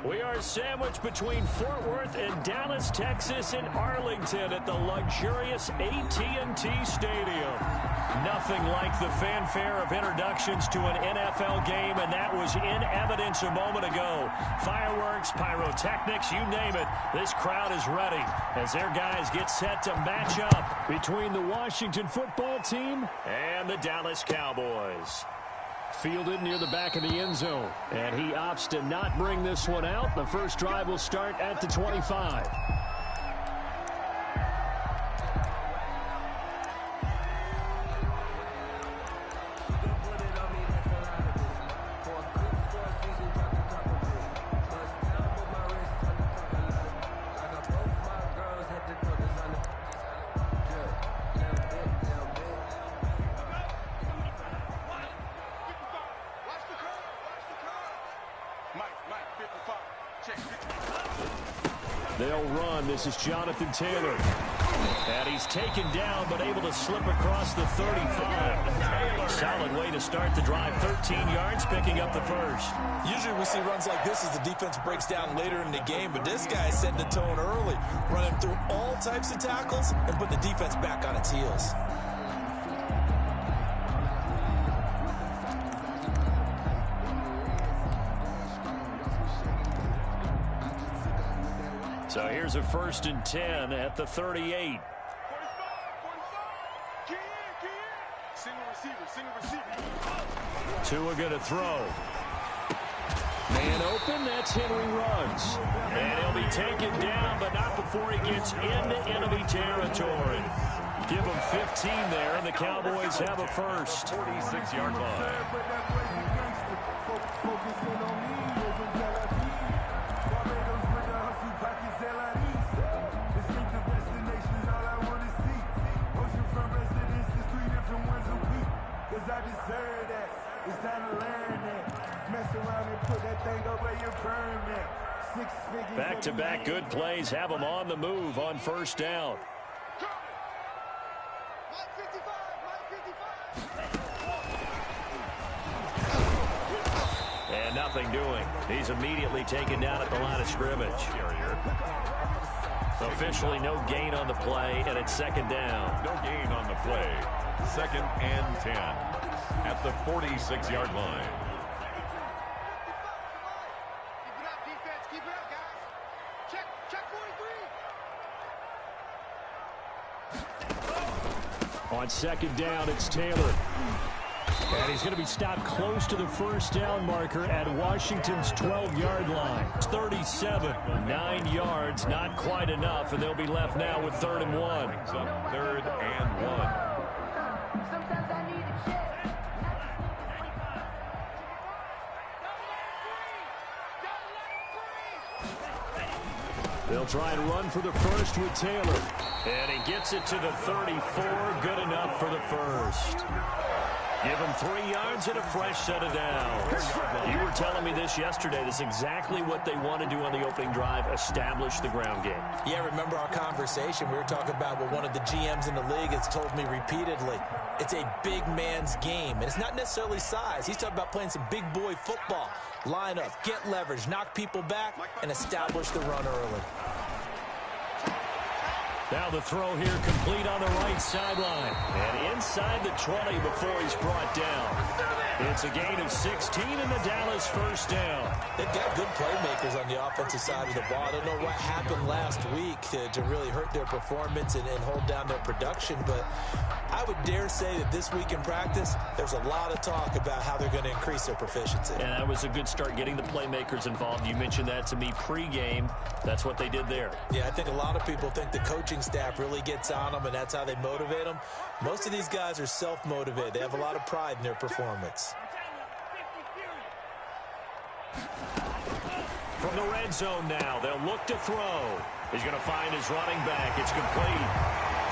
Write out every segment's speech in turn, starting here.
We are sandwiched between Fort Worth and Dallas, Texas, and Arlington at the luxurious AT&T Stadium. Nothing like the fanfare of introductions to an NFL game, and that was in evidence a moment ago. Fireworks, pyrotechnics, you name it. This crowd is ready as their guys get set to match up between the Washington football team and the Dallas Cowboys. Fielded near the back of the end zone, and he opts to not bring this one out. The first drive will start at the 25. They'll run. This is Jonathan Taylor. And he's taken down, but able to slip across the 35. Solid way to start the drive. 13 yards, picking up the first. Usually we see runs like this as the defense breaks down later in the game, but this guy set the tone early, running through all types of tackles and put the defense back on its heels. So here's a 1st and 10 at the 38. Tua going to throw. Man open, that's Henry Ruggs. And he'll be taken down, but not before he gets into enemy territory. Give him 15 there, and the Cowboys have a first. 46-yard line. Back-to-back good plays have them on the move on first down. And nothing doing. He's immediately taken down at the line of scrimmage. Officially no gain on the play, and it's 2nd down. No gain on the play. 2nd and 10 at the 46-yard line. On 2nd down, it's Taylor. And he's going to be stopped close to the first down marker at Washington's 12-yard line. It's 37, 9 yards, not quite enough, and they'll be left now with 3rd and 1. 3rd and 1. They'll try and run for the first with Taylor. And he gets it to the 34. Good enough for the first. Give him 3 yards and a fresh set of downs. You were telling me this yesterday. This is exactly what they want to do on the opening drive, establish the ground game. Yeah, remember our conversation. We were talking about what one of the GMs in the league has told me repeatedly. It's a big man's game, and it's not necessarily size. He's talking about playing some big boy football. Line up, get leverage, knock people back, and establish the run early. Now the throw here complete on the right sideline. And inside the 20 before he's brought down. It's a gain of 16 and the Dallas first down. They've got good playmakers on the offensive side of the ball. I don't know what happened last week to really hurt their performance and hold down their production, but I would dare say that this week in practice, there's a lot of talk about how they're going to increase their proficiency. And that was a good start getting the playmakers involved. You mentioned that to me pregame. That's what they did there. Yeah, I think a lot of people think the coaching staff really gets on them, and that's how they motivate them. Most of these guys are self-motivated. They have a lot of pride in their performance. From the red zone now, they'll look to throw. He's going to find his running back. It's complete.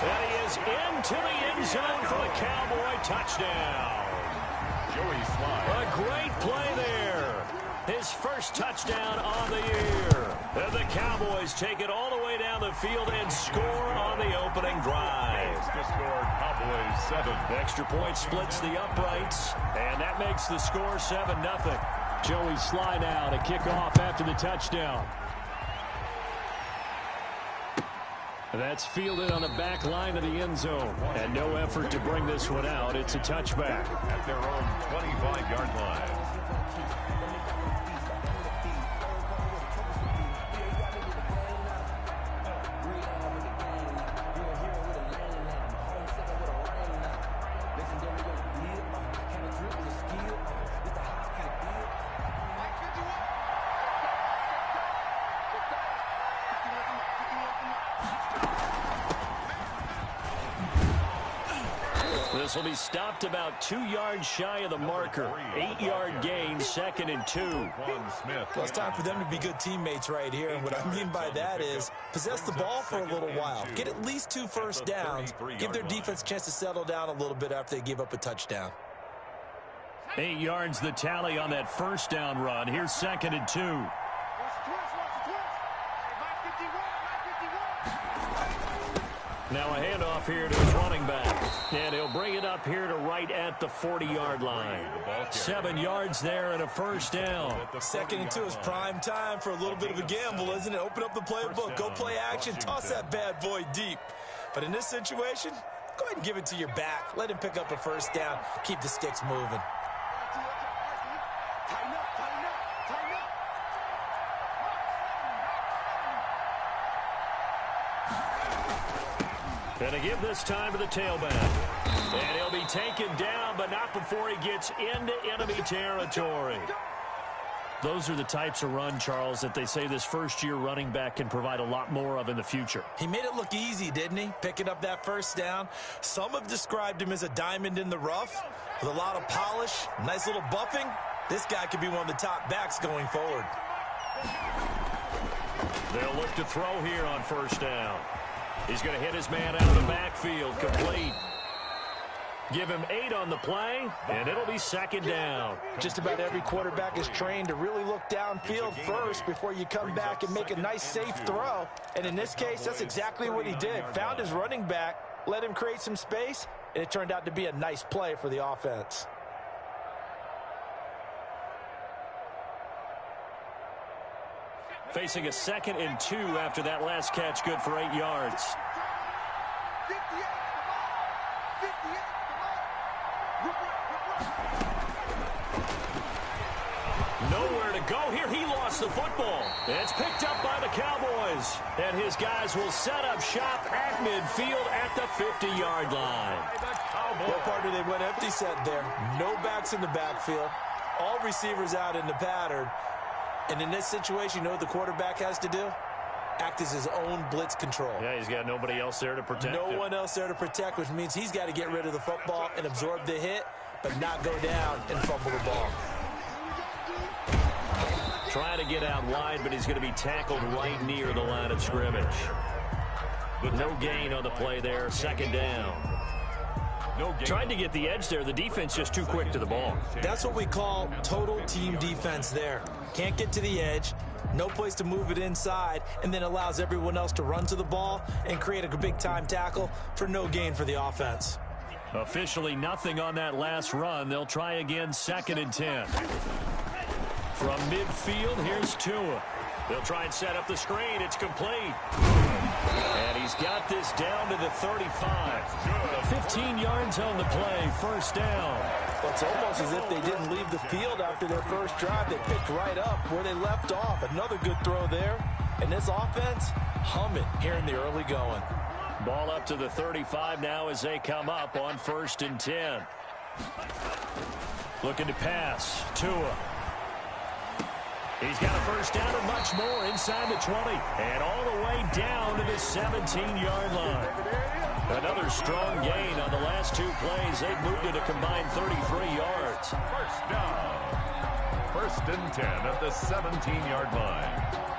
And he is into the end zone for the Cowboy touchdown. Joey Slye. A great play there. His first touchdown on the year. And the Cowboys take it all the way down the field and score on the opening drive. To score, Cowboys 7. The extra point splits the uprights, and that makes the score 7-0. Joey Sly now to kick off after the touchdown. That's fielded on the back line of the end zone. And no effort to bring this one out. It's a touchback. At their own 25-yard line. This will be stopped about 2 yards shy of the marker. 8-yard gain, 2nd and 2. Well, it's time for them to be good teammates right here. And what I mean by that is possess the ball for a little while. Get at least 2 first downs. Give their defense a chance to settle down a little bit after they give up a touchdown. 8 yards the tally on that first down run. Here's 2nd and 2. Now a handoff here to his running back. And he'll bring it up here to right at the 40-yard line. 7 yards there and a first down. 2nd and 2 is prime time for a little bit of a gamble, isn't it? Open up the playbook, go play action, toss that bad boy deep. But in this situation, go ahead and give it to your back. Let him pick up a first down. Keep the sticks moving. And to give this time to the tailback. And he'll be taken down, but not before he gets into enemy territory. Those are the types of run, Charles, that they say this first-year running back can provide a lot more of in the future. He made it look easy, didn't he? Picking up that first down. Some have described him as a diamond in the rough with a lot of polish, nice little buffing. This guy could be one of the top backs going forward. They'll look to throw here on first down. He's going to hit his man out of the backfield, complete. Give him 8 on the play, and it'll be 2nd down. Just about every quarterback is trained to really look downfield first before you come back and make a nice, safe throw. And in this case, that's exactly what he did. Found his running back, let him create some space, and it turned out to be a nice play for the offense. Facing a 2nd and 2 after that last catch, good for 8 yards. Nowhere to go here. He lost the football. It's picked up by the Cowboys. And his guys will set up shop at midfield at the 50-yard line. What partner they went empty set there. No backs in the backfield. All receivers out in the pattern. And in this situation, you know what the quarterback has to do? Act as his own blitz control. Yeah, he's got nobody else there to protect him. No one else there to protect, which means he's got to get rid of the football and absorb the hit, but not go down and fumble the ball. Trying to get out wide, but he's going to be tackled right near the line of scrimmage. No gain on the play there, 2nd down. Tried to get the edge there. The defense just too quick to the ball. That's what we call total team defense there. Can't get to the edge, no place to move it inside, and then allows everyone else to run to the ball and create a big-time tackle for no gain for the offense. Officially nothing on that last run. They'll try again, 2nd and 10. From midfield, here's Tua. They'll try and set up the screen. It's complete. And he's got this down to the 35. 15 yards on the play, first down. Well, it's almost as if they didn't leave the field after their first drive. They picked right up where they left off. Another good throw there. And this offense, humming here in the early going. Ball up to the 35 now as they come up on 1st and 10. Looking to pass. Tua. He's got a first down and much more inside the 20. And all the way down to the 17-yard line. Another strong gain on the last 2 plays. They've moved it a combined 33 yards. First down. 1st and 10 at the 17-yard line.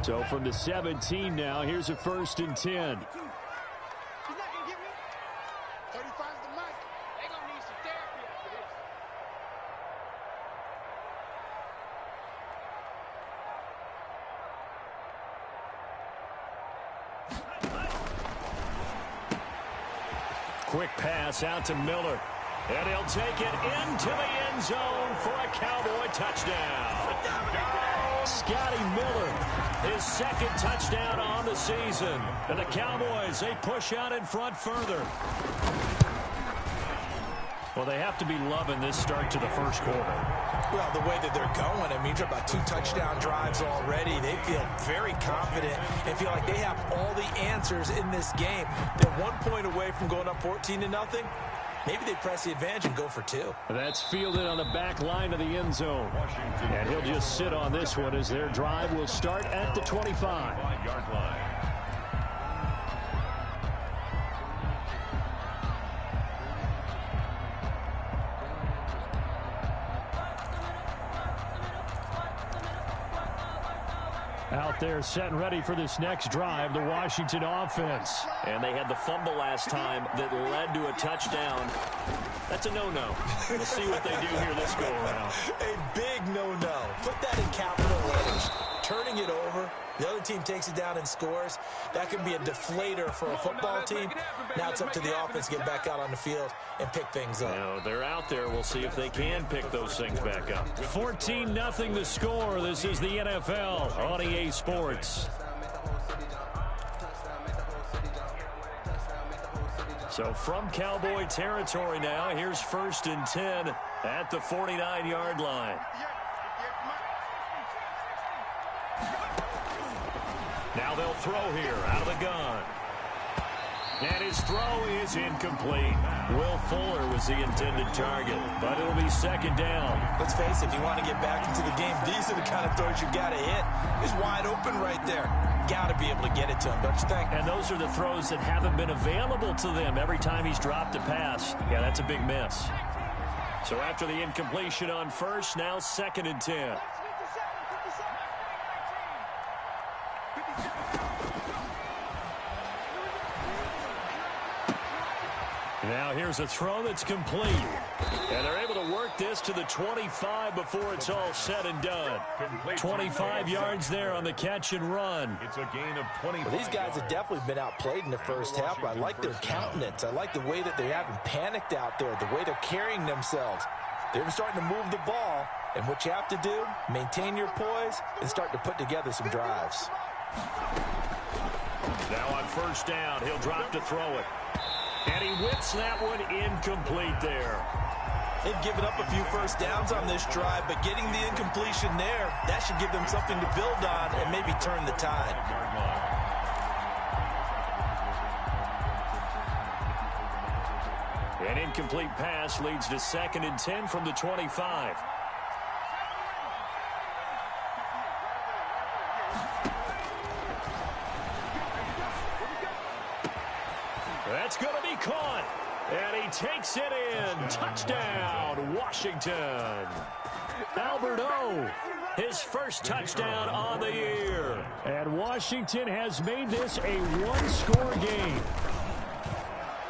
So from the 17 now, here's a 1st and 10. Quick pass out to Miller. And he'll take it into the end zone for a Cowboy touchdown. Scotty Miller, his second touchdown on the season. And the Cowboys, they push out in front further. Well, they have to be loving this start to the first quarter. Well, the way that they're going, I mean, you're about 2 touchdown drives already. They feel very confident and feel like they have all the answers in this game. They're 1 point away from going up 14-0. Maybe they press the advantage and go for 2. That's fielded on the back line of the end zone. And he'll just sit on this one as their drive will start at the 25-yard line. Out there set and ready for this next drive, the Washington offense. And they had the fumble last time that led to a touchdown. That's a no-no. We'll see what they do here this go-around. A big no-no. Put that in capital letters. Turning it over, the other team takes it down and scores. That can be a deflator for a football team. Now it's up to the offense to get back out on the field and pick things up. You know, they're out there. We'll see if they can pick those things back up. 14-0 the score. This is the NFL on EA Sports. So from Cowboy territory now, here's 1st and 10 at the 49-yard line. Now they'll throw here out of the gun. And his throw is incomplete. Will Fuller was the intended target, but it'll be 2nd down. Let's face it, if you want to get back into the game, these are the kind of throws you got to hit. He's wide open right there. Got to be able to get it to him, don't you think? And those are the throws that haven't been available to them every time he's dropped a pass. Yeah, that's a big miss. So after the incompletion on first, now 2nd and 10. Now here's a throw that's complete. And they're able to work this to the 25 before it's all said and done. 25 yards there on the catch and run. It's a gain of 25. Well, these guys have definitely been outplayed in the first half. I like their countenance. I like the way that they haven't panicked out there, the way they're carrying themselves. They're starting to move the ball. And what you have to do, maintain your poise and start to put together some drives. Now on 1st down, he'll drop to throw it. And he whips that one incomplete there. They've given up a few first downs on this drive, but getting the incompletion there, that should give them something to build on and maybe turn the tide. An incomplete pass leads to 2nd and 10 from the 25. That's going to be caught. And he takes it in. Touchdown, Washington. Albert O, his first touchdown on the year. And Washington has made this a one-score game.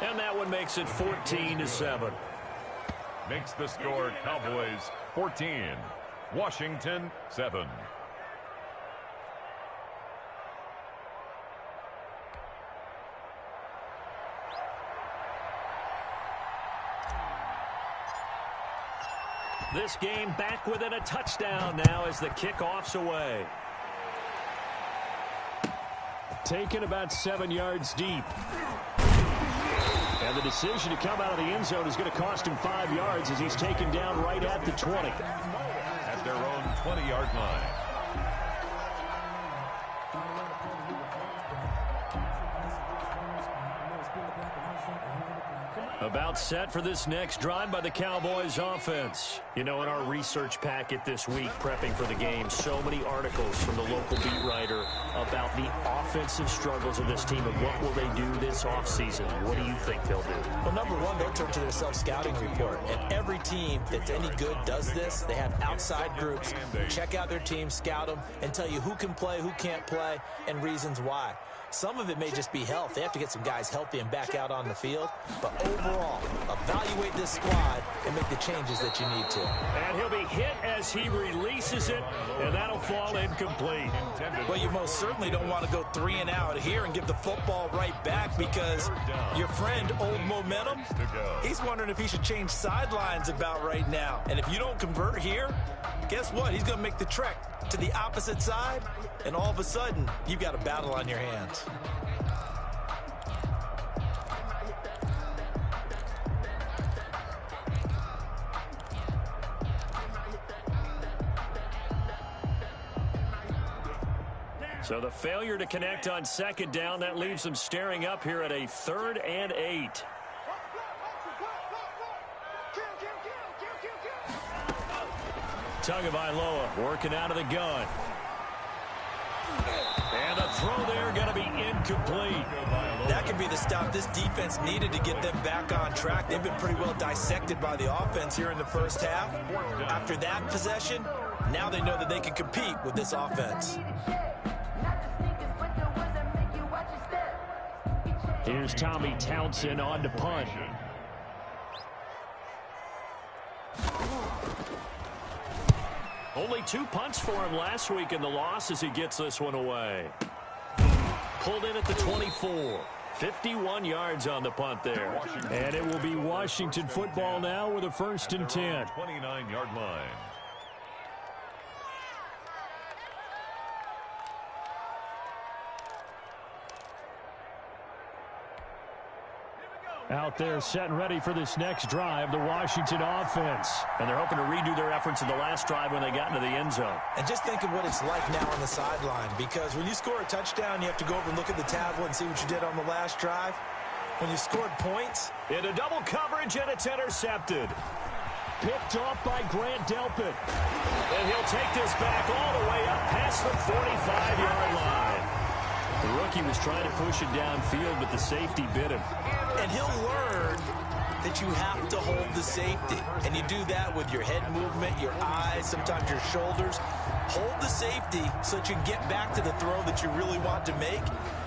And that one makes it 14-7. Makes the score Cowboys 14, Washington 7. This game back within a touchdown now as the kickoff's away. Taken about 7 yards deep. And the decision to come out of the end zone is going to cost him 5 yards as he's taken down right at the 20. At their own 20-yard line. About set for this next drive by the Cowboys offense. You know, in our research packet this week, prepping for the game, so many articles from the local beat writer about the offensive struggles of this team and what will they do this offseason. What do you think they'll do? Well, number one, they'll turn to their self-scouting report. And every team that's any good does this. They have outside groups. Check out their team, scout them, and tell you who can play, who can't play, and reasons why. Some of it may just be health. They have to get some guys healthy and back out on the field. But overall, evaluate this squad and make the changes that you need to. And he'll be hit as he releases it, and that'll fall incomplete. Well, you most certainly don't want to go 3 and out here and give the football right back, because your friend, Old Momentum, he's wondering if he should change sidelines about right now. And if you don't convert here, guess what? He's going to make the trek to the opposite side, and all of a sudden, you've got a battle on your hands. So the failure to connect on second down, that leaves them staring up here at a 3rd and 8. Tagovailoa working out of the gun. And the throw there going to be incomplete. That could be the stop this defense needed to get them back on track. They've been pretty well dissected by the offense here in the first half. After that possession, now they know that they can compete with this offense. Here's Tommy Townsend on to punt. Only 2 punts for him last week in the loss as he gets this one away. Pulled in at the 24. 51 yards on the punt there. And it will be Washington football now with a 1st and 10. 29-yard line. Out there set and ready for this next drive, the Washington offense. And they're hoping to redo their efforts in the last drive when they got into the end zone. And just think of what it's like now on the sideline, because when you score a touchdown, you have to go over and look at the tablet and see what you did on the last drive. When you scored points. Into double coverage, and it's intercepted. Picked off by Grant Delpit. And he'll take this back all the way up past the 45-yard line. The rookie was trying to push it downfield, but the safety bit him. And he'll learn that you have to hold the safety. And you do that with your head movement, your eyes, sometimes your shoulders. Hold the safety so that you can get back to the throw that you really want to make.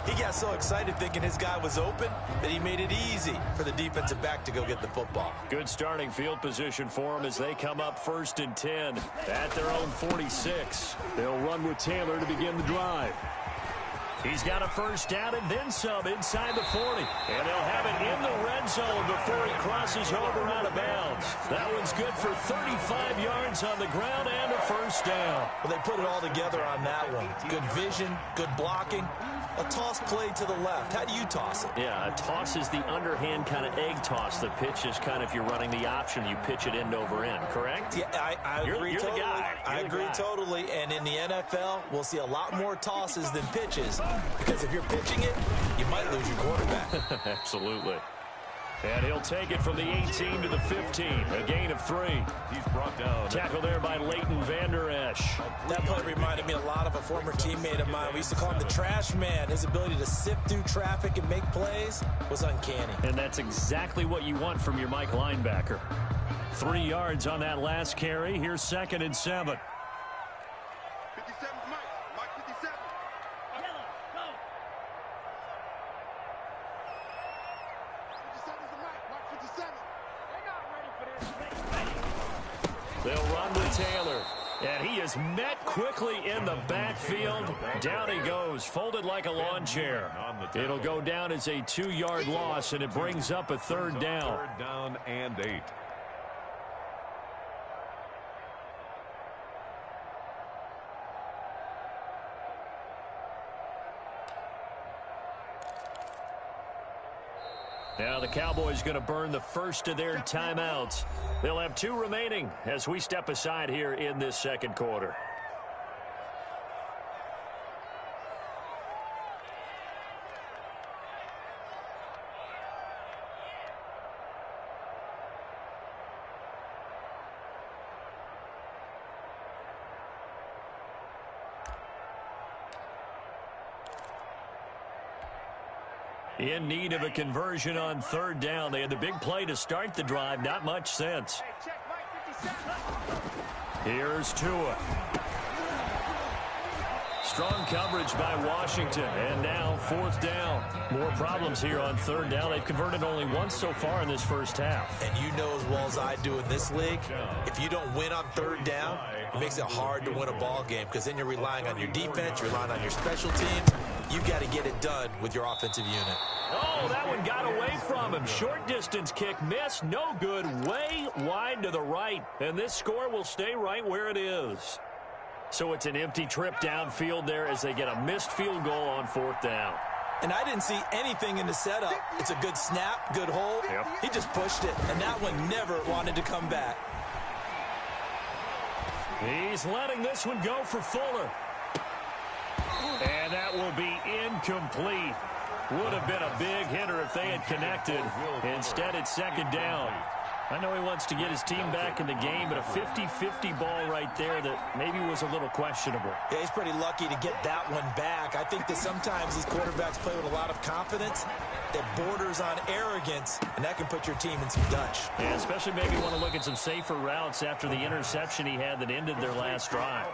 He got so excited thinking his guy was open that he made it easy for the defensive back to go get the football. Good starting field position for him as they come up 1st and 10 at their own 46. They'll run with Taylor to begin the drive. He's got a 1st down and then some inside the 40. And they'll have it in the red zone before he crosses over out of bounds. That one's good for 35 yards on the ground and a 1st down. Well, they put it all together on that one. Good vision, good blocking. A toss play to the left. How do you toss it? Yeah, a toss is the underhand kind of egg toss. The pitch is kind of, if you're running the option, you pitch it end over end, correct? Yeah, I agree totally. The guy. I agree totally. And in the NFL, we'll see a lot more tosses than pitches, because if you're pitching it, you might lose your quarterback. Absolutely. And he'll take it from the 18 to the 15. A gain of 3. He's brought down. Tackle there by Leighton Vander Esch. That play reminded me a lot of a former teammate of mine. We used to call him the trash man. His ability to sift through traffic and make plays was uncanny. And that's exactly what you want from your Mike linebacker. 3 yards on that last carry. Here's 2nd and 7. 57 Mike 57. They'll run with Taylor. And he is met quickly in the backfield. Down he goes, folded like a lawn chair. It'll go down as a 2-yard loss, and it brings up a 3rd down. 3rd down and 8. Now the Cowboys going to burn the first of their timeouts. They'll have 2 remaining as we step aside here in this 2nd quarter. In need of a conversion on 3rd down. They had the big play to start the drive. Not much sense. Here's Tua. Strong coverage by Washington. And now 4th down. More problems here on 3rd down. They've converted only once so far in this first half. And you know as well as I do in this league, if you don't win on 3rd down, it makes it hard to win a ball game because then you're relying on your defense, you're relying on your special teams. You've got to get it done with your offensive unit. Oh, that one got away from him. Short distance kick missed. No good. Way wide to the right. And this score will stay right where it is. So it's an empty trip downfield there as they get a missed field goal on 4th down. And I didn't see anything in the setup. It's a good snap, good hold. Yep. He just pushed it, and that one never wanted to come back. He's letting this one go for Fuller. And that will be incomplete. Would have been a big hitter if they had connected. Instead, it's 2nd down. I know he wants to get his team back in the game, but a 50-50 ball right there that maybe was a little questionable. Yeah, he's pretty lucky to get that one back. I think that sometimes these quarterbacks play with a lot of confidence that borders on arrogance, and that can put your team in some Dutch. Yeah, especially maybe want to look at some safer routes after the interception he had that ended their last drive.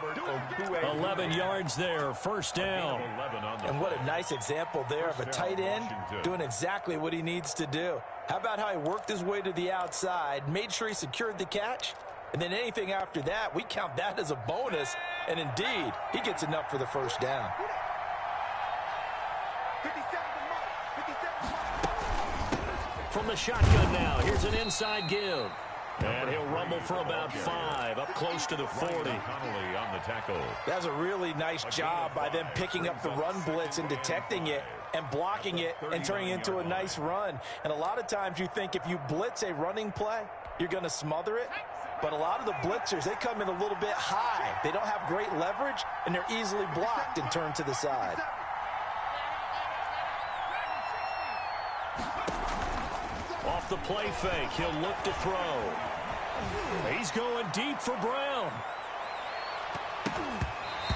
11 yards there, 1st down. And what a nice example there of a tight end doing exactly what he needs to do. How about how he worked his way to the outside, made sure he secured the catch, and then anything after that, we count that as a bonus. And indeed, he gets enough for the 1st down. From the shotgun now, here's an inside give. And he'll rumble for about 5, up close to the 40. That's a really nice job by them picking up the run blitz and detecting it and blocking it and turning it into a nice run. And a lot of times you think if you blitz a running play, you're going to smother it. But a lot of the blitzers, they come in a little bit high. They don't have great leverage, and they're easily blocked and turned to the side. Off the play fake, he'll look to throw. He's going deep for Brown.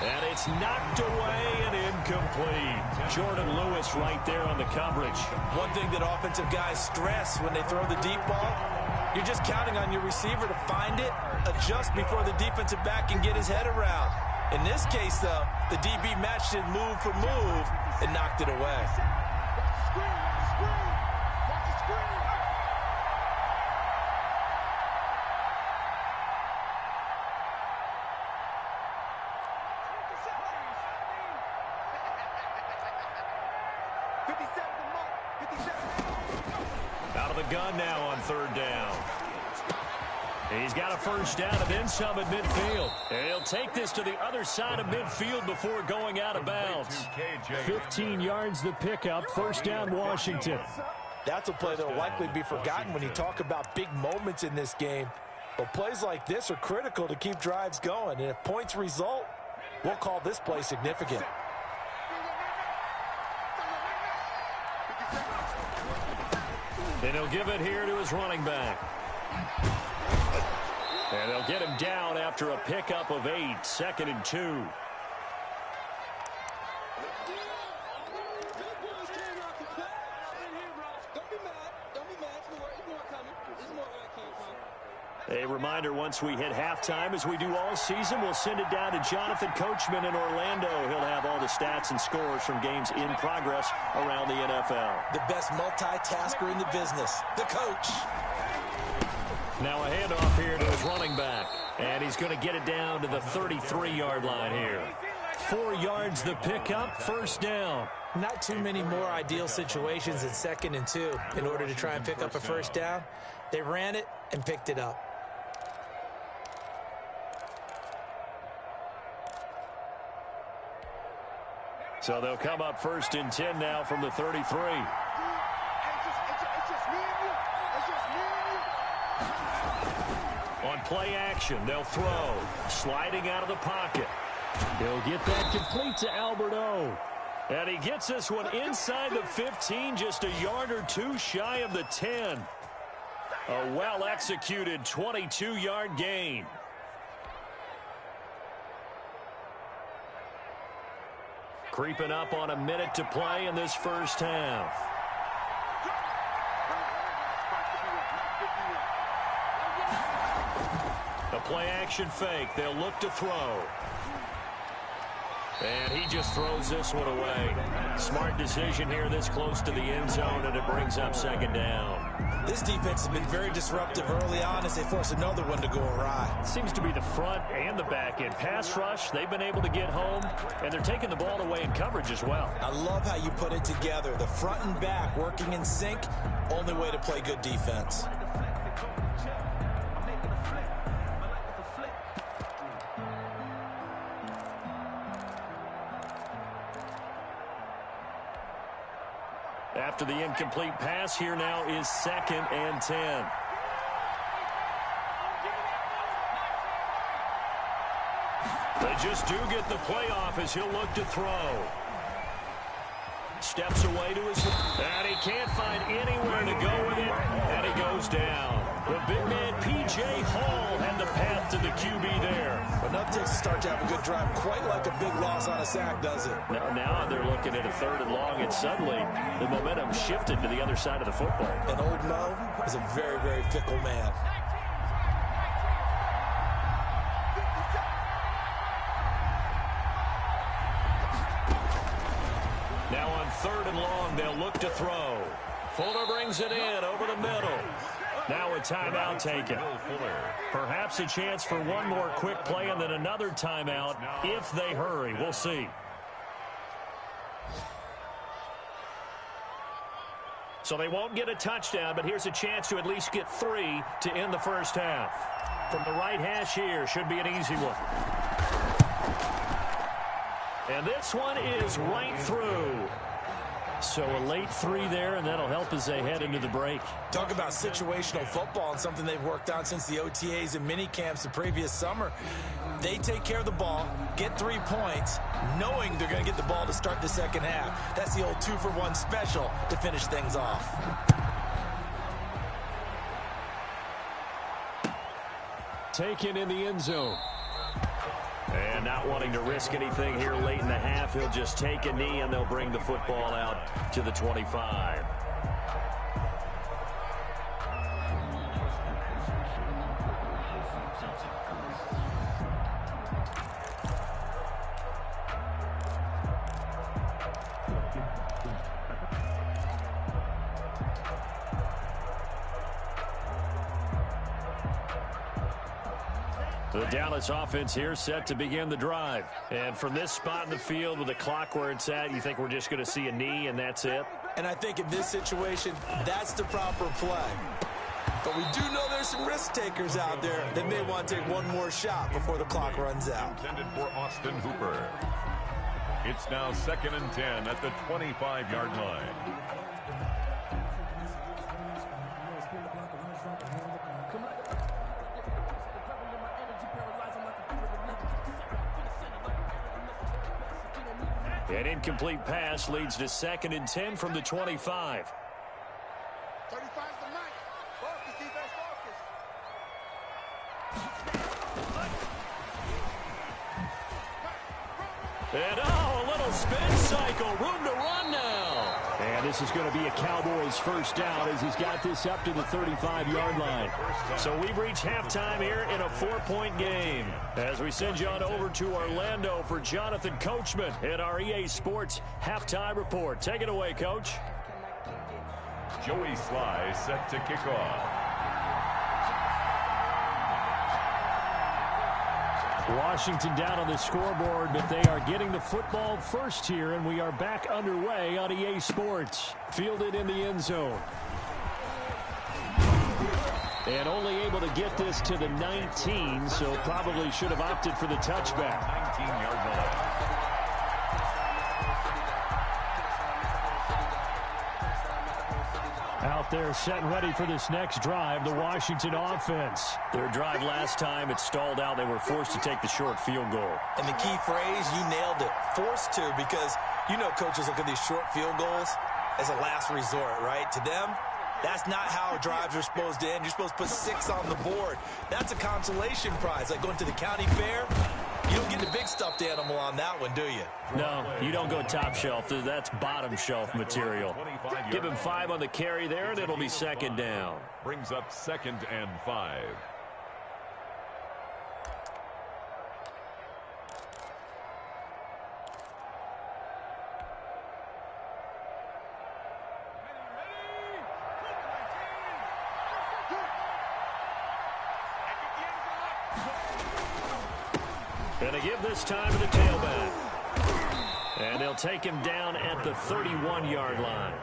And it's knocked away and incomplete. Jordan Lewis right there on the coverage. One thing that offensive guys stress when they throw the deep ball, you're just counting on your receiver to find it, adjust before the defensive back can get his head around. In this case, though, the DB matched it move for move and knocked it away. Out of the gun now on 3rd down. He's got a 1st down and then some at midfield. And he'll take this to the other side of midfield before going out of bounds. 15 yards the pickup, 1st down Washington. That's a play that will likely be forgotten when you talk about big moments in this game. But plays like this are critical to keep drives going. And if points result, we'll call this play significant. And he'll give it here to his running back. And they'll get him down after a pickup of 8, 2nd and 2. A reminder, once we hit halftime, as we do all season, we'll send it down to Jonathan Coachman in Orlando. He'll have all the stats and scores from games in progress around the NFL. The best multitasker in the business, the coach. Now a handoff here to his running back. And he's going to get it down to the 33-yard line here. 4 yards the pickup, 1st down. Not too many more ideal situations in 2nd and 2 in order to try and pick up a 1st down. They ran it and picked it up. So they'll come up 1st and 10 now from the 33. On play action, they'll throw. Sliding out of the pocket. He'll get that complete to Alberto. And he gets this one inside the 15, just a yard or 2 shy of the 10. A well-executed 22-yard gain. Creeping up on a minute to play in this first half. A play-action fake. They'll look to throw. And he just throws this one away. Smart decision here this close to the end zone, and it brings up second down. This defense has been very disruptive early on as they force another one to go awry. Seems to be the front and the back end. Pass rush, they've been able to get home, and they're taking the ball away in coverage as well. I love how you put it together. The front and back working in sync, only way to play good defense. After the incomplete pass, here now is 2nd and 10. They just do get the playoff as he'll look to throw. Steps away to his... And he can't find anywhere to go with it, and he goes down. The big man, P.J. Hall, had the path to the QB there. Enough takes to start to have a good drive, quite like a big loss on a sack, does it? Now they're looking at a 3rd and long, and suddenly the momentum shifted to the other side of the football. And old Mo is a very, very fickle man. Now on 3rd and long, they'll look to throw. Fuller brings it in over the middle. Now a timeout taken. Perhaps a chance for one more quick play and then another timeout if they hurry. We'll see. So they won't get a touchdown, but here's a chance to at least get 3 to end the first half. From the right hash here, should be an easy one. And this one is right through. So a late 3 there, and that'll help as they head into the break. Talk about situational football and something they've worked on since the OTAs and mini camps the previous summer. They take care of the ball, get 3 points, knowing they're going to get the ball to start the second half. That's the old 2-for-1 special to finish things off. Taken in the end zone. And not wanting to risk anything here late in the half, he'll just take a knee, and they'll bring the football out to the 25. The Dallas offense here set to begin the drive. And from this spot in the field with the clock where it's at, you think we're just going to see a knee and that's it? And I think in this situation, that's the proper play. But we do know there's some risk takers out there that may want to take one more shot before the clock runs out. Intended for Austin Hooper. It's now 2nd and 10 at the 25-yard line. An incomplete pass leads to 2nd and 10 from the 25. 35's the mic. Focus, defense, focus. And a little spin cycle. Room to run now. And this is going to be a Cowboys first down as he's got this up to the 35-yard line. So we've reached halftime here in a 4-point game. As we send you on over to Orlando for Jonathan Coachman at our EA Sports Halftime Report. Take it away, Coach. Joey Sly set to kick off. Washington down on the scoreboard, but they are getting the football first here, and we are back underway on EA Sports. Fielded in the end zone. And only able to get this to the 19, so probably should have opted for the touchback. 19-yard line. Out there set and ready for this next drive, the Washington offense. Their drive last time, it stalled out. They were forced to take the short field goal. And the key phrase, you nailed it, forced to, because you know coaches look at these short field goals as a last resort, right? To them, that's not how drives are supposed to end. You're supposed to put 6 on the board. That's a consolation prize, like going to the county fair. You don't get the big stuffed animal on that one, do you? No, you don't go top shelf. That's bottom shelf material. Give him 5 on the carry there, and it'll be 2nd down. Brings up 2nd and 5. And they give this time to the tailback. And they'll take him down at the 31-yard line.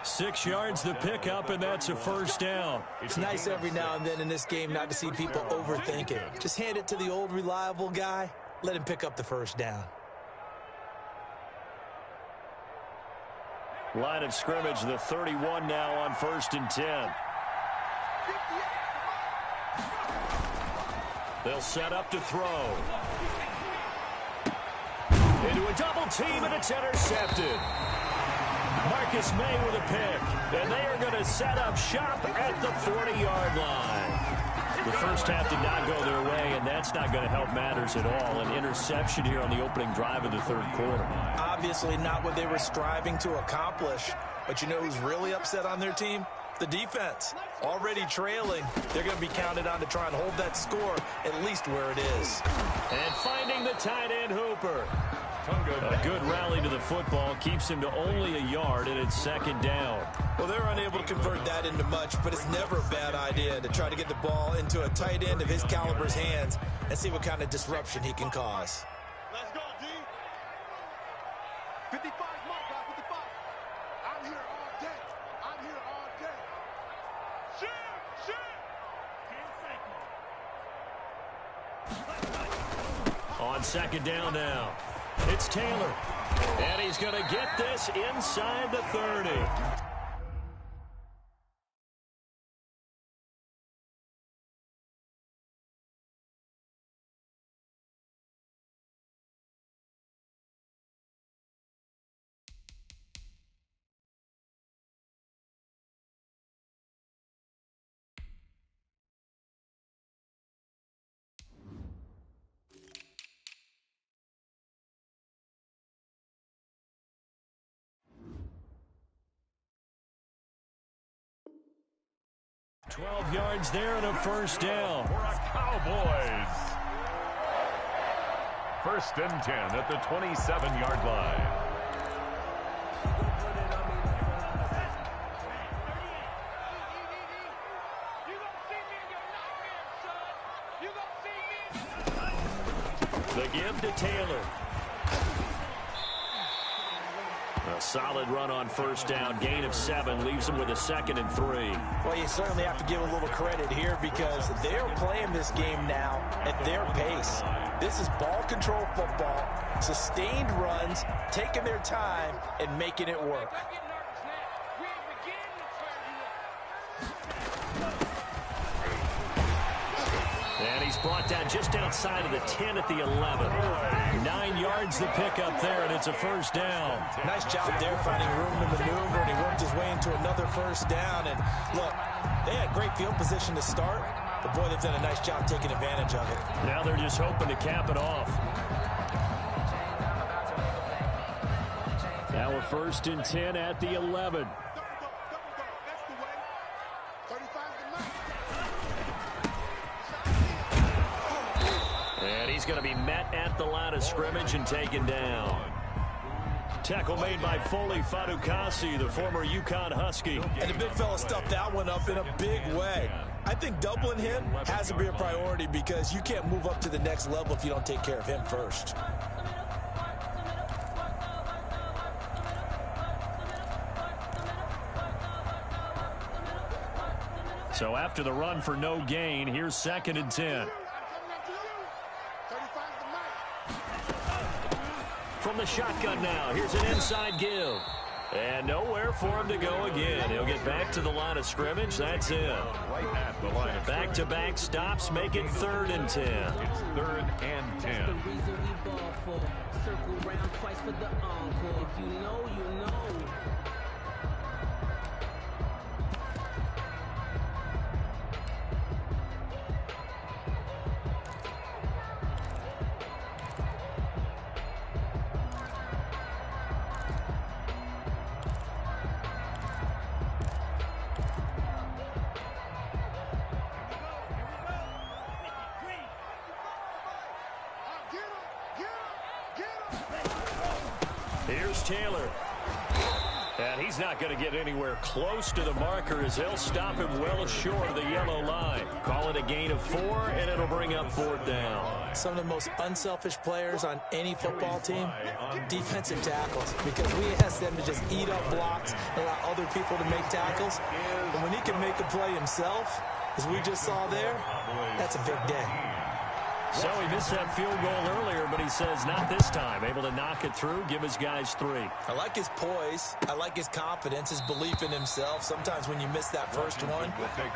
6 yards the pickup, and that's a first down. It's nice every now and then in this game not to see people overthink it. Just hand it to the old reliable guy. Let him pick up the first down. Line of scrimmage, the 31 now on 1st and 10. They'll set up to throw. Into a double team, and it's intercepted. Marcus May with a pick, and they are going to set up shop at the 40-yard line. The first half did not go their way, and that's not going to help matters at all. An interception here on the opening drive of the third quarter. Obviously not what they were striving to accomplish. But you know who's really upset on their team? The defense. Already trailing. They're going to be counted on to try and hold that score at least where it is. And finding the tight end Hooper. A good rally to the football keeps him to only a yard, and it's 2nd down. Well, they're unable to convert that into much, but it's never a bad idea to try to get the ball into a tight end of his caliber's hands and see what kind of disruption he can cause. Let's go, D. 55 mark, guys, 55. I'm here all day. I'm here all day. Shoot! On 2nd down now. It's Taylor. And he's going to get this inside the 30. Yards there and a first down. For our Cowboys. 1st and 10 at the 27-yard line. The give to Taylor. A solid run on 1st down. Gain of 7 leaves him with a 2nd and 3. Well, you certainly have to give a little credit here because they're playing this game now at their pace. This is ball control football, sustained runs, taking their time, and making it work. And he's brought down just outside of the 10 at the 11. 9 yards the pickup there, and it's a first down. Nice job there finding room to maneuver, and he worked his way into another first down. And look, they had great field position to start, but boy, they've done a nice job taking advantage of it. Now they're just hoping to cap it off. Now a 1st and 10 at the 11. And he's going to be met at the line of scrimmage and taken down. Tackle made by Foley Fadukasi, the former UConn Husky. And the big fella stuffed that one up in a big way. I think doubling him has to be a priority because you can't move up to the next level if you don't take care of him first. So after the run for no gain, here's 2nd and 10. From the shotgun now, here's an inside give. And nowhere for him to go again. He'll get back to the line of scrimmage. That's it. Right at the line of back-to-back stops make it 3rd and 10. It's 3rd and 10. Circle round twice for the encore. If you know, you know. Here's Taylor. And he's not going to get anywhere close to the marker as they'll stop him well short of the yellow line. Call it a gain of 4, and it'll bring up 4th down. Some of the most unselfish players on any football team, defensive tackles, because we ask them to just eat up blocks and allow other people to make tackles. And when he can make a play himself, as we just saw there, that's a big day. So he missed that field goal earlier, but he says not this time. Able to knock it through, give his guys 3. I like his poise. I like his confidence, his belief in himself. Sometimes when you miss that first one,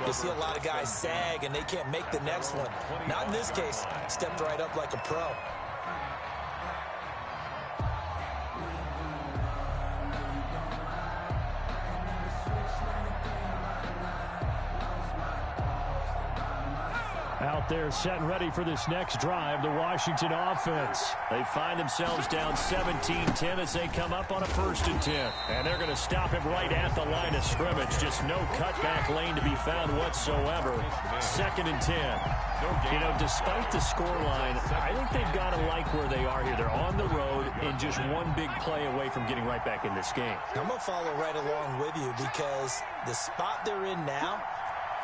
you see a lot of guys sag and they can't make the next one. Not in this case. Stepped right up like a pro. Out there set and ready for this next drive, the Washington offense. They find themselves down 17-10 as they come up on a 1st and 10. And they're going to stop him right at the line of scrimmage. Just no cutback lane to be found whatsoever. 2nd and 10. You know, despite the scoreline, I think they've got to like where they are here. They're on the road and just one big play away from getting right back in this game. I'm going to follow right along with you because the spot they're in now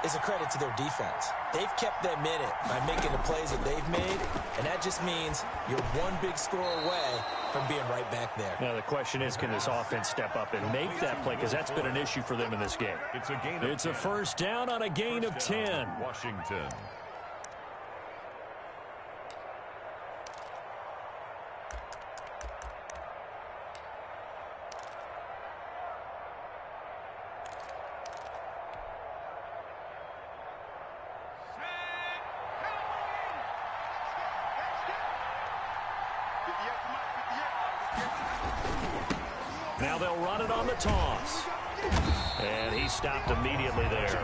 is a credit to their defense. They've kept them in it by making the plays that they've made, and that just means you're one big score away from being right back there. Now the question is, can this offense step up and make that play? Because that's been an issue for them in this game. It's a 1st down on a gain of 10. Washington. Now they'll run it on the toss. And he stopped immediately there.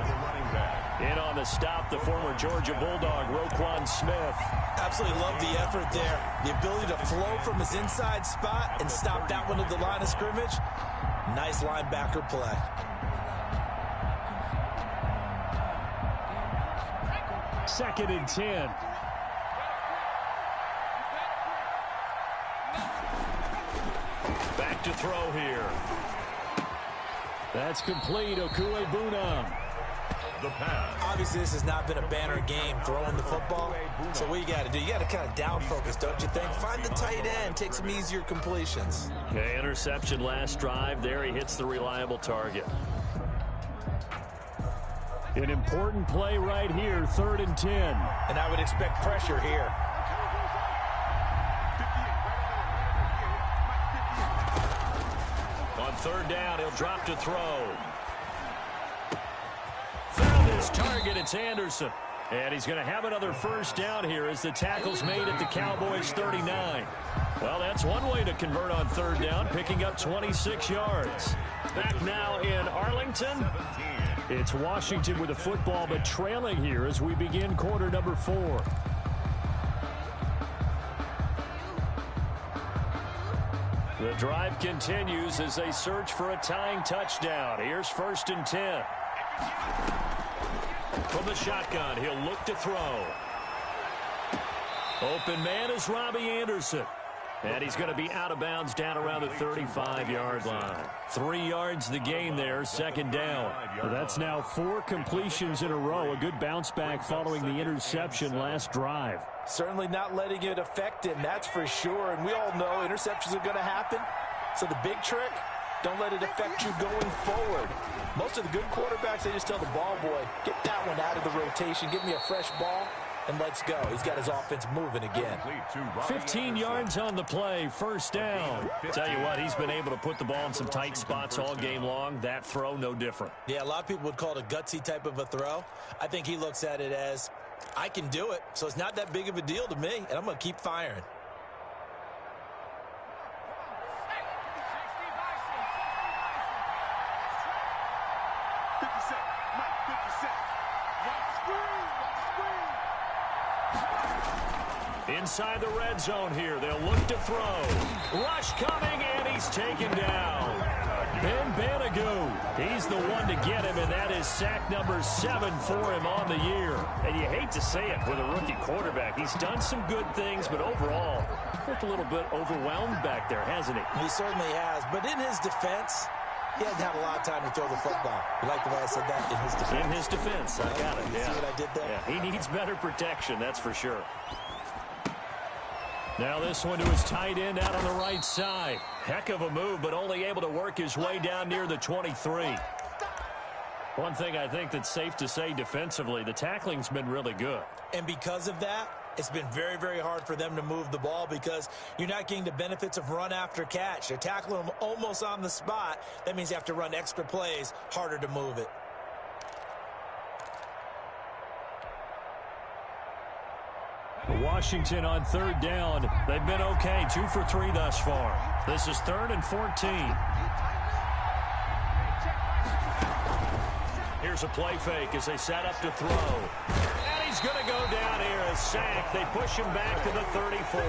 In on the stop, the former Georgia Bulldog, Roquan Smith. Absolutely love the effort there. The ability to flow from his inside spot and stop that one at the line of scrimmage. Nice linebacker play. Second and 10. Back to throw here. That's complete. Okuebuna. The pass. Obviously, this has not been a banner game throwing the football. So what you got to do, you got to kind of down focus, don't you think? Find the tight end, take some easier completions. Okay, interception last drive. There he hits the reliable target. An important play right here, 3rd and 10. And I would expect pressure here. On 3rd down, he'll drop to throw. Found his target, it's Anderson. And he's going to have another 1st down here as the tackle's made at the Cowboys' 39. Well, that's one way to convert on 3rd down, picking up 26 yards. Back now in Arlington. It's Washington with the football, but trailing here as we begin quarter number 4. The drive continues as they search for a tying touchdown. Here's 1st and 10. From the shotgun, he'll look to throw. Open man is Robbie Anderson. And he's going to be out of bounds down around the 35-yard line. 3 yards the gain there, 2nd down. Well, that's now 4 completions in a row. A good bounce back following the interception last drive. Certainly not letting it affect him, that's for sure. And we all know interceptions are going to happen. So the big trick, don't let it affect you going forward. Most of the good quarterbacks, they just tell the ball boy, get that one out of the rotation, give me a fresh ball, and let's go. He's got his offense moving again. 15 yards on the play, 1st down. Tell you what, he's been able to put the ball in some tight spots all game long. That throw, no different. Yeah, a lot of people would call it a gutsy type of a throw. I think he looks at it as, I can do it, so it's not that big of a deal to me, and I'm going to keep firing. Inside the red zone here, they'll look to throw. Rush coming, and he's taken down. Ben Banagoo, he's the one to get him, and that is sack number 7 for him on the year. And you hate to say it with a rookie quarterback. He's done some good things, but overall, looked a little bit overwhelmed back there, hasn't he? He certainly has, but in his defense, He hasn't had a lot of time to throw the football. You like the way I said that? In his defense. In his defense. I got it. You see what I did there? Yeah, he needs better protection, that's for sure. Now this one to his tight end out on the right side. Heck of a move, but only able to work his way down near the 23. One thing I think that's safe to say defensively, the tackling's been really good. And because of that, it's been very, very hard for them to move the ball because you're not getting the benefits of run after catch. They're tackling them almost on the spot. That means you have to run extra plays, harder to move it. Washington on third down. They've been okay, 2 for 3 thus far. This is 3rd and 14. Here's a play fake as they set up to throw. And he's going to go down here, a sack. They push him back to the 34.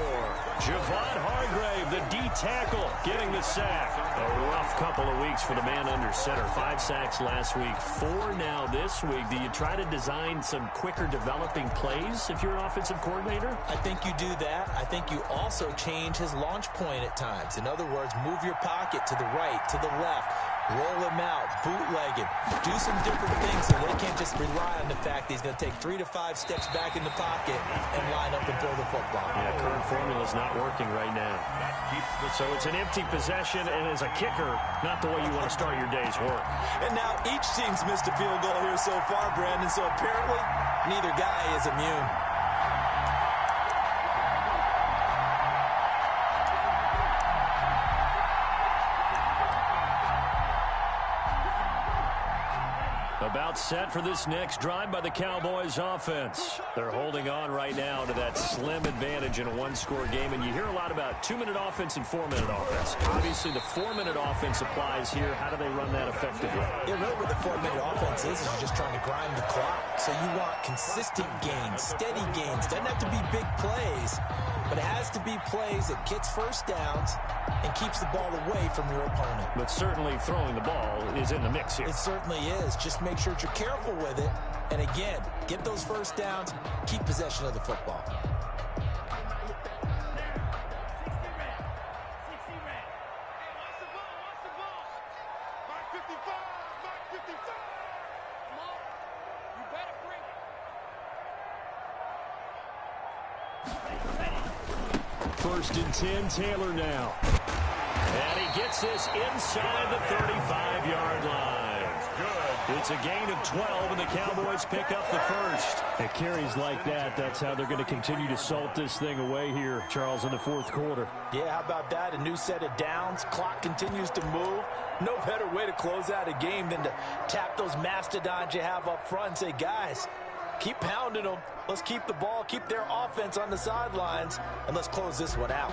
Javon Hargrave, the D tackle, getting the sack. A rough couple of weeks for the man under center. 5 sacks last week, 4 now this week. Do you try to design some quicker developing plays if you're an offensive coordinator? I think you do that. I think you also change his launch point at times. In other words, move your pocket to the right, to the left. Roll him out, bootleg him, do some different things so they can't just rely on the fact that he's going to take 3 to 5 steps back in the pocket and line up and throw the football. Yeah, current formula is not working right now. So it's an empty possession, and as a kicker, not the way you want to start your day's work. And now each team's missed a field goal here so far, Brandon, so apparently neither guy is immune. About set for this next drive by the Cowboys offense. They're holding on right now to that slim advantage in a one-score game, and you hear a lot about 2-minute offense and 4-minute offense. Obviously, the 4-minute offense applies here. How do they run that effectively? Yeah, really what the 4-minute offense is you're just trying to grind the clock. So you want consistent gains, steady gains. Doesn't have to be big plays, but it has to be plays that gets first downs and keeps the ball away from your opponent. But certainly throwing the ball is in the mix here. It certainly is. Just make sure that you're careful with it. And again, get those first downs, keep possession of the football. First and 10, Taylor now. And he gets this inside the 35-yard line. It's a gain of 12, and the Cowboys pick up the first. It carries like that. That's how they're going to continue to salt this thing away here, Charles, in the fourth quarter. Yeah, how about that? A new set of downs. Clock continues to move. No better way to close out a game than to tap those mastodons you have up front and say, guys, keep pounding them. Let's keep the ball, keep their offense on the sidelines, and let's close this one out.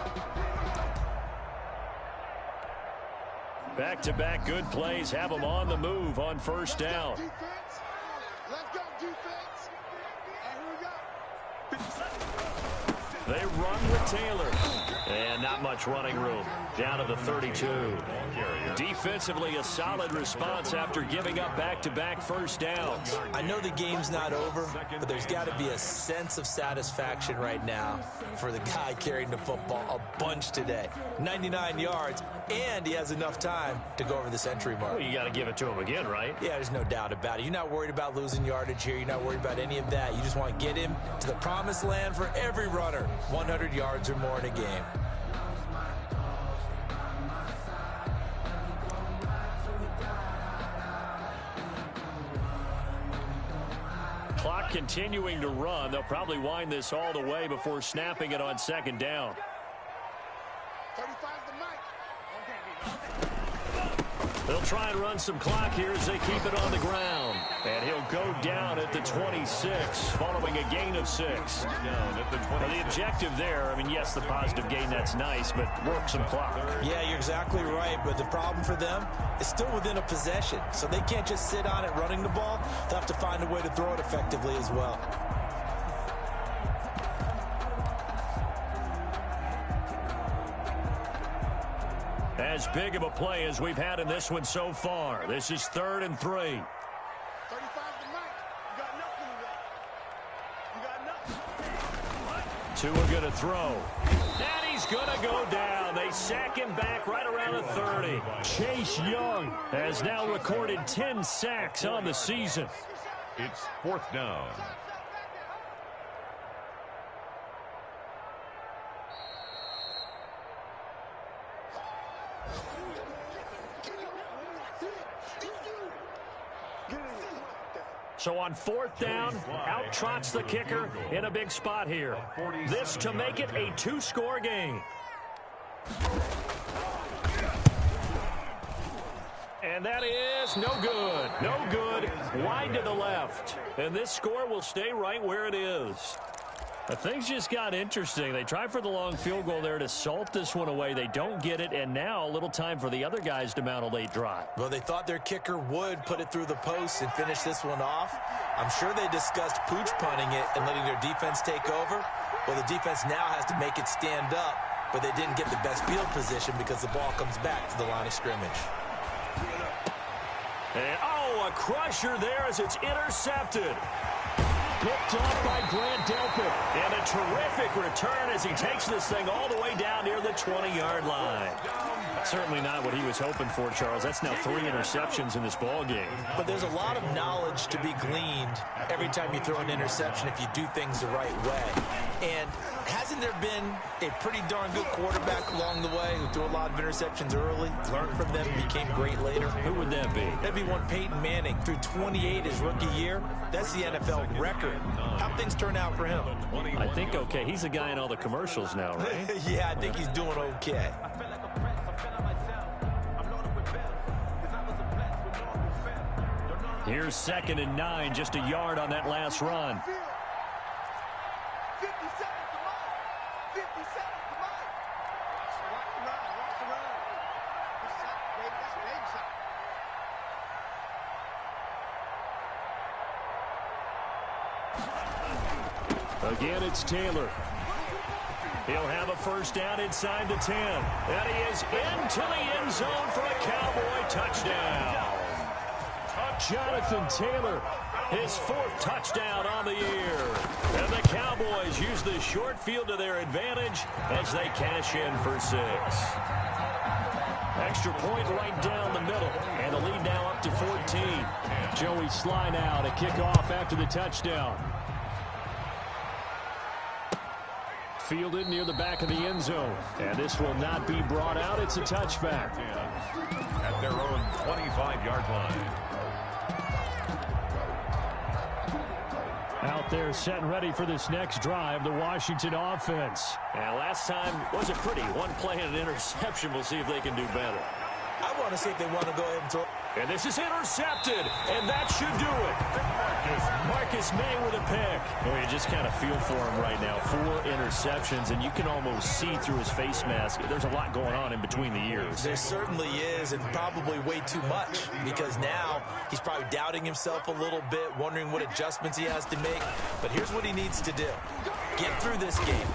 Back-to-back good plays have them on the move on first down. Let's go, defense. And here we go. They run with Taylor. And not much running room. Down to the 32. Defensively, a solid response after giving up back-to-back first downs. I know the game's not over, but there's got to be a sense of satisfaction right now for the guy carrying the football a bunch today. 99 yards, and he has enough time to go over the century mark. Well, you got to give it to him again, right? Yeah, there's no doubt about it. You're not worried about losing yardage here. You're not worried about any of that. You just want to get him to the promised land for every runner. 100 yards or more in a game. Clock continuing to run. They'll probably wind this all the way before snapping it on second down. 35 the mic. They'll try and run some clock here as they keep it on the ground. And he'll go down at the 26, following a gain of 6. Now, the objective there, I mean, yes, the positive gain, that's nice, but work some clock. Yeah, you're exactly right, but the problem for them is still within a possession. So they can't just sit on it running the ball. They'll have to find a way to throw it effectively as well. As big of a play as we've had in this one so far. This is 3rd and 3. 35 the mic. You got nothing to Tua going to throw. And he's going to go down. They sack him back right around the 30. Chase Young has now recorded 10 sacks on the season. It's 4th down. So on 4th down, out trots the kicker in a big spot here. This to make it a 2-score game. And that is no good. No good. Wide to the left. And this score will stay right where it is. Things just got interesting. They try for the long field goal there to salt this one away. They don't get it, and now a little time for the other guys to mount a late drive. Well, they thought their kicker would put it through the post and finish this one off. I'm sure they discussed pooch punting it and letting their defense take over. Well, the defense now has to make it stand up, but they didn't get the best field position because the ball comes back to the line of scrimmage. And, oh, a crusher there as it's intercepted. Picked off by Grant Delpit. And a terrific return as he takes this thing all the way down near the 20-yard line. Certainly not what he was hoping for, Charles. That's now 3 interceptions in this ball game. But there's a lot of knowledge to be gleaned every time you throw an interception if you do things the right way. And hasn't there been a pretty darn good quarterback along the way who threw a lot of interceptions early, learned from them, became great later? Who would that be? That'd be one Peyton Manning. Threw 28 his rookie year. That's the NFL record. How'd things turn out for him? I think okay. He's the guy in all the commercials now, right? Yeah, I think he's doing okay. Here's 2nd and 9, just a yard on that last run. 50 seconds to mine. 50 seconds to mine. Watch the run. Watch the run. Good shot, baby. That's a baby shot. Again, it's Taylor. He'll have a first down inside the 10. And he is into the end zone for a Cowboy touchdown. Jonathan Taylor, his 4th touchdown on the year. And the Cowboys use the short field to their advantage as they cash in for 6. Extra point right down the middle. And the lead now up to 14. Joey Sly now to kick off after the touchdown. Fielded near the back of the end zone. And this will not be brought out. It's a touchback. At their own 25-yard line. Out there set and ready for this next drive, the Washington offense. And last time wasn't pretty. One play and an interception. We'll see if they can do better. I want to see if they want to go ahead and throw. And this is intercepted, and that should do it. Marcus May with a pick. Well, you just kind of feel for him right now. 4 interceptions, and you can almost see through his face mask. There's a lot going on in between the ears. There certainly is, and probably way too much, because now he's probably doubting himself a little bit, wondering what adjustments he has to make. But here's what he needs to do. Get through this game.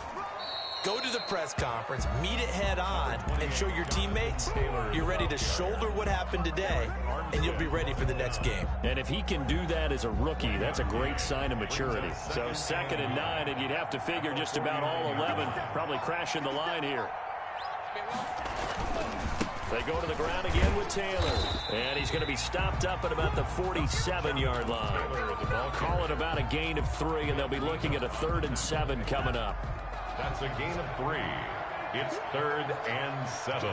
Go to the press conference, meet it head on, and show your teammates you're ready to shoulder what happened today, and you'll be ready for the next game. And if he can do that as a rookie, that's a great sign of maturity. So 2nd and 9, and you'd have to figure just about all 11 probably crashing the line here. They go to the ground again with Taylor. And he's going to be stopped up at about the 47-yard line. I'll call it about a gain of 3, and they'll be looking at a 3rd and 7 coming up. That's a gain of 3. It's 3rd and 7.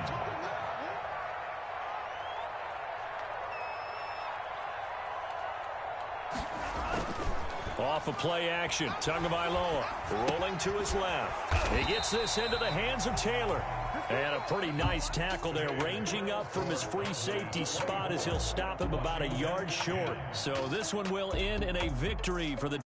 Off of play action, Tagovailoa rolling to his left. He gets this into the hands of Taylor. And a pretty nice tackle there, ranging up from his free safety spot as he'll stop him about a yard short. So this one will end in a victory for the